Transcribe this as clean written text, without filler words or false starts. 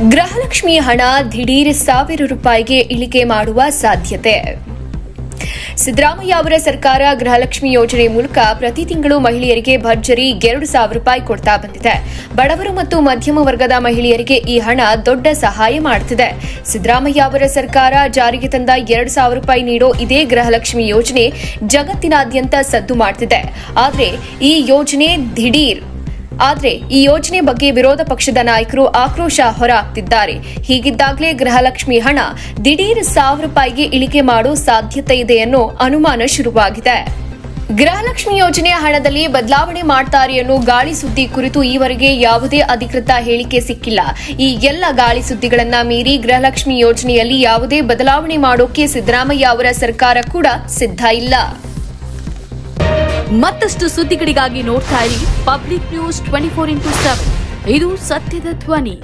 ಗೃಹಲಕ್ಷ್ಮಿ ಹಣ ದಿಢೀರ್ ₹1,000 ಇಳಿಕೆ ಮಾಡುವ ಸಾಧ್ಯತೆ. ಸಿದ್ದರಾಮಯ್ಯ ಅವರ ಸರ್ಕಾರ ಗೃಹಲಕ್ಷ್ಮಿ ಯೋಜನೆ ಮೂಲಕ ಪ್ರತಿ ತಿಂಗಳು ಮಹಿಳೆಯರಿಗೆ ಭರ್ಜರಿ ₹2,000 ಕೊಡ್ತಾ ಬಂದಿದೆ. ಬಡವರು ಮತ್ತು ಮಧ್ಯಮ ವರ್ಗದ ಮಹಿಳೆಯರಿಗೆ ಈ ಹಣ ದೊಡ್ಡ ಸಹಾಯ ಮಾಡುತ್ತಿದೆ. ಸಿದ್ದರಾಮಯ್ಯ ಅವರ ಸರ್ಕಾರ ಜಾರಿಗೆ ತಂದ ₹2,000 ನೀಡೋ ಇದೇ ಗೃಹಲಕ್ಷ್ಮಿ ಯೋಜನೆ ಜಗತ್ತಿನಾದ್ಯಂತ ಸದ್ದು ಮಾಡುತ್ತಿದೆ. ಆದರೆ ಈ ಯೋಜನೆ ಬಗ್ಗೆ ವಿರೋಧ ಪಕ್ಷದ ನಾಯಕರು ಆಕ್ರೋಶ ಹೊರಹಾಕ್ತಿದ್ದಾರೆ. ಹೀಗಿದ್ದಾಗಲೇ ಗೃಹಲಕ್ಷ್ಮಿ ಹಣ ದಿಢೀರ್ ₹1,000 ಇಳಿಕೆ ಮಾಡೋ ಸಾಧ್ಯತೆ ಇದೆ ಅನ್ನೋ ಅನುಮಾನ ಶುರುವಾಗಿದೆ. ಗೃಹಲಕ್ಷ್ಮಿ ಯೋಜನೆಯ ಹಣದಲ್ಲಿ ಬದಲಾವಣೆ ಮಾಡ್ತಾರೆ ಅನ್ನೋ ಗಾಳಿ ಸುದ್ದಿ ಕುರಿತು ಈವರೆಗೆ ಯಾವುದೇ ಅಧಿಕೃತ ಹೇಳಿಕೆ ಸಿಕ್ಕಿಲ್ಲ. ಈ ಎಲ್ಲ ಗಾಳಿ ಸುದ್ದಿಗಳನ್ನ ಮೀರಿ ಗೃಹಲಕ್ಷ್ಮಿ ಯೋಜನೆಯಲ್ಲಿ ಯಾವುದೇ ಬದಲಾವಣೆ ಮಾಡೋಕೆ ಸಿದ್ದರಾಮಯ್ಯ ಅವರ ಸರ್ಕಾರ ಕೂಡ ಸಿದ್ಧ ಇಲ್ಲ. ಮತ್ತಷ್ಟು ಸುದ್ದಿಗಳಿಗಾಗಿ ನೋಡ್ತಾ ಇರಿ ಪಬ್ಲಿಕ್ ನ್ಯೂಸ್ 24x7. ಇದು ಸತ್ಯದ ಧ್ವನಿ.